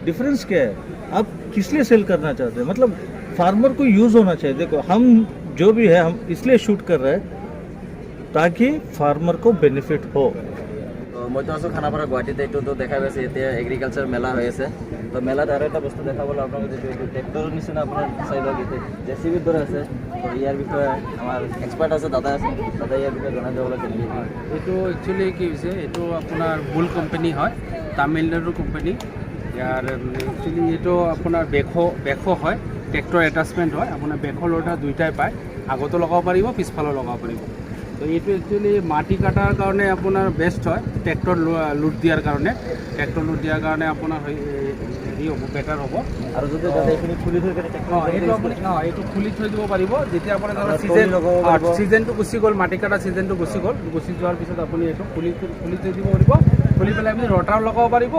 Difference क्या है, आप किस लिए सेल करना चाहते हैं, मतलब फार्मर को यूज़ होना चाहिए। देखो हम जो भी है हम इसलिए शूट कर रहे हैं ताकि फार्मर को बेनिफिट हो। মই তো আছোঁ খানাপাৰা গুৱাহাটীতে, এইটোতো দেখা পাইছে এতিয়া এগ্ৰিকালচাৰ মেলা হৈ আছে। তো মেলাত আৰু এটা বস্তু দেখাবলৈ আপোনালোকে যিটো এইটো ট্ৰেক্টৰৰ নিচিনা আপোনাৰ চাই লওক, এইটো জেচিবিৰ দৰে আছে। তো ইয়াৰ বিষয়ে আমাৰ এক্সপাৰ্ট আছে, দাদা আছে, দাদা ইয়াৰ বিষয়ে জনাই দিবলৈ কেনেকৈ। এইটো একচুৱেলি কি হৈছে, এইটো আপোনাৰ বুল কোম্পানী হয়, তামিলনাডুৰ কোম্পানী। ইয়াৰ একচুৱেলি এইটো আপোনাৰ বেখো হয়, ট্ৰেক্টৰ এটাচমেণ্ট হয়। আপোনাৰ বেখো লোডাৰ দুইটাই পায়, আগতো লগাব পাৰিব, পিছফালেও লগাব পাৰিব। তো এইটো একচুৱেলি মাটি কাটাৰ কাৰণে আপোনাৰ বেষ্ট হয়, ট্ৰেক্টৰ লোড দিয়াৰ কাৰণে। ট্ৰেক্টৰ লোড দিয়াৰ কাৰণে আপোনাৰ হেৰি হ'ব, বেটাৰ হ'ব। আৰু যদি দাদা এইখিনি খুলি থৈ কেনে এইটো আপুনি এইটো খুলি থৈ দিব পাৰিব। যেতিয়া আপোনাৰ ছিজনটো গুচি গ'ল, মাটি কাটা ছিজনটো গুচি গ'ল, গুচি যোৱাৰ পিছত আপুনি এইটো খুলি থৈ দিব পাৰিব। খুলি পেলাই আপুনি ৰটাৰ লগাব পাৰিব,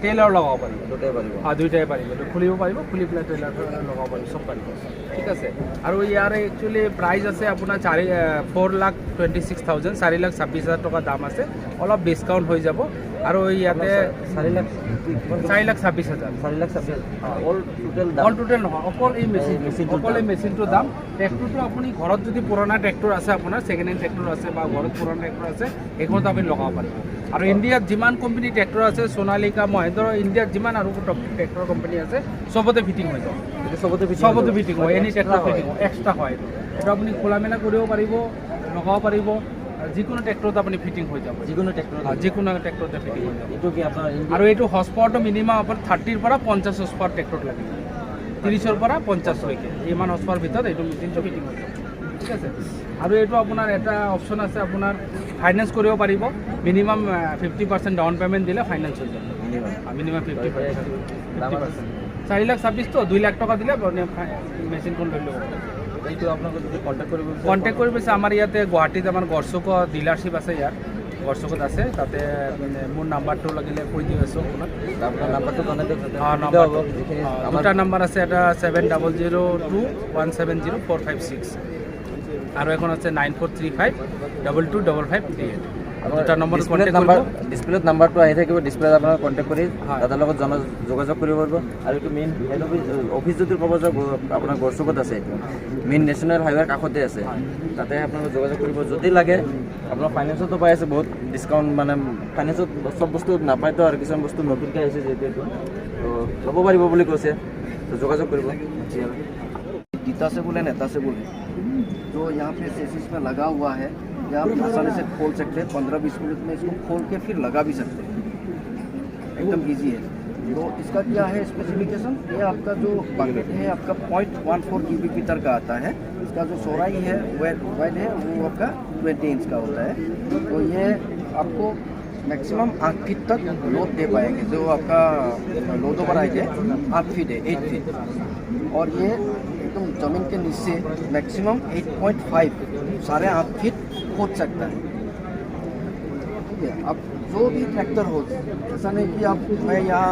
টেইলাৰ লগাব পাৰিব, দুটাই পাৰিব। দুইটাই পাৰিব। এইটো খুলিব পাৰিব, খুলি পেলাই টেইলাৰ লগাব পাৰিব, চব পাৰিব, ঠিক আছে। আৰু ইয়াৰ একচুৱেলি প্ৰাইচ আছে আপোনাৰ 4,26,000, 4,26,000 টকা দাম আছে। অলপ ডিছকাউণ্ট হৈ যাব। আৰু ইয়াতে 4,26,000 অল টোটেল নহয়, অকল এই মেচিনটোৰ দাম। ট্ৰেক্টৰটো আপুনি ঘৰত যদি পুৰণা ট্ৰেক্টৰ আছে, আপোনাৰ ছেকেণ্ড হেণ্ড ট্ৰেক্টৰ আছে বা ঘৰত পুৰণা ট্ৰেক্টৰ আছে, সেইখনত আপুনি লগাব পাৰিব। আৰু ইণ্ডিয়াত যিমান কোম্পানী ট্ৰেক্টৰ আছে, সোণালিকা, মহেন্দ্ৰ, ইণ্ডিয়াত যিমান আৰু ট্ৰেক্টৰ কোম্পানী আছে, চবতে ফিটিং হৈ যাব। চবতে ফিটিং হয়, এনি ট্ৰেক্টৰ ফিটিং হয়, এক্সট্ৰা হয়। এইটো আপুনি খোলা মেলা কৰিব পাৰিব, লগাব পাৰিব। যিকোনো ট্ৰেক্টৰত আপুনি ফিটিং হৈ যাব, যিকোনো ট্ৰেক্টৰতে ফিটিং হৈ যাব। এইটো কি আপোনাৰ আৰু এইটো হৰ্চ পাৱাৰটো মিনিমাম আপোনাৰ 30ৰ পৰা 50 হৰ্চ পাৱাৰ ট্ৰেক্টৰত লাগিব, 30ৰ পৰা 50লৈকে ইমান হৰ্চ পাৱাৰ ভিতৰত এইটো মেচিনটো ফিটিং হৈ যাব, ঠিক আছে। আৰু এইটো আপোনাৰ এটা অপশ্যন আছে, আপোনাৰ ফাইনেন্স কৰিব পাৰিব। মিনিমাম 50% ডাউন পে'মেণ্ট দিলে ফাইনেন্স হৈ যাব। মিনিমাম 50%। 4,26,000 তো 2 লাখ টকা দিলে মেচিনখন লৈ ল'ব। এইটো আপোনালোকে যদি কণ্টেক্ট কৰিব বিচাৰে, আমাৰ ইয়াতে গুৱাহাটীত আমাৰ গড়চুকত ডিলাৰশ্বিপ আছে, ইয়াত গড়চুকত আছে। তাতে মোৰ নাম্বাৰটো লাগিলে কৈ দি আছোঁ আপোনাক। আপোনাৰ নাম্বাৰটো জনাই দিয়ক। দুটা নাম্বাৰ আছে, এটা 7002170456 আৰু এখন আছে 9435225538। দুটা নম্বৰ ডিছপ্লেত নাম্বাৰটো আহি থাকিব, ডিছপ্লেত আপোনাক কণ্টেক্ট কৰি দাদাৰ লগত যোগাযোগ কৰিব পাৰিব। আৰু এইটো মেইন হেড অফিচ যদি ক'ব যাওক, আপোনাৰ গড়চুকত আছে, এইটো মেইন নেশ্যনেল হাইৱেৰ কাষতে আছে। তাতে আপোনালোকে যোগাযোগ কৰিব। যদি লাগে আপোনাৰ ফাইনেন্সতো পাই আছে, বহুত ডিছকাউণ্ট, মানে ফাইনেন্সত চব বস্তু নাপায়তো, আৰু কিছুমান বস্তু নতুনকৈ আহিছে যিহেতু, এইটো তো ল'ব পাৰিব বুলি কৈছে। তো যোগাযোগ কৰিব। गीता से बोले नेता से बोले, जो यहाँ पे सेसिस में लगा हुआ है, या आप आसानी से खोल सकते हैं। 15-20 मिनट में इसको खोल के फिर लगा भी सकते हैं, एकदम इजी है। तो इसका क्या है स्पेसिफिकेशन, ये आपका जो बकेट है आपका 0.14 GB मीटर का आता है। इसका जो चौड़ाई है वेट है वो आपका 20 इंच का होता है। तो ये आपको मैक्सिमम 8 फीट तक लोड दे पाएंगे। जो आपका लोड ओवर आएंगे 8 फीट है, 8 फीट। और ये एकदम ज़मीन के नीचे मैक्सिमम 8.5 8.5 फीट खोद सकता है, ठीक है। अब जो भी ट्रैक्टर हो, ऐसा नहीं कि आप मैं यहाँ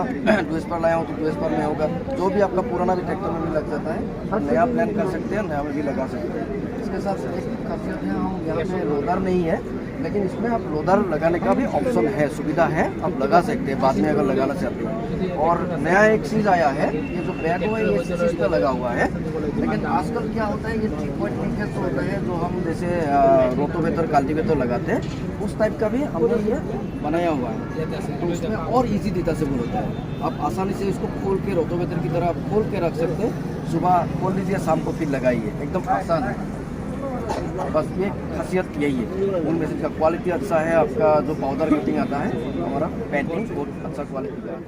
ड्यूएस पर लाया हूँ तो ड्यूएस पर में होगा। जो भी आपका पुराना भी ट्रैक्टर में भी लग जाता है, नया प्लान कर सकते हैं, नया में भी लगा सकते हैं। इसके साथ एक खासियत है, हम यहाँ पे लोडर नहीं है, लेकिन इसमें आप लोडर लगाने का भी ऑप्शन है, सुविधा है, आप लगा सकते हैं बाद में अगर लगाना चाहते हैं। और नया एक चीज़ आया है, ये जो बैग है ये सीसीज पे लगा हुआ है। लेकिन आजकल क्या होता है, ये 3.8 होता है, जो हम जैसे रोटोवेटर कल्टीवेटर लगाते हैं, उस टाइप का भी हमने ये बनाया हुआ है। तो उसमें और इजी डिटेचेबल होता है, आप आसानी से इसको खोल के रोटोवेटर की तरह आप खोल के रख सकते हैं। सुबह खोल लीजिए, शाम को फिर लगाइए, एकदम आसान है। बस ये खासियत यही है। उन मैसेज का क्वालिटी अच्छा है, आपका जो पाउडर कटिंग आता है हमारा पेंटिंग बहुत अच्छा क्वालिटी का है।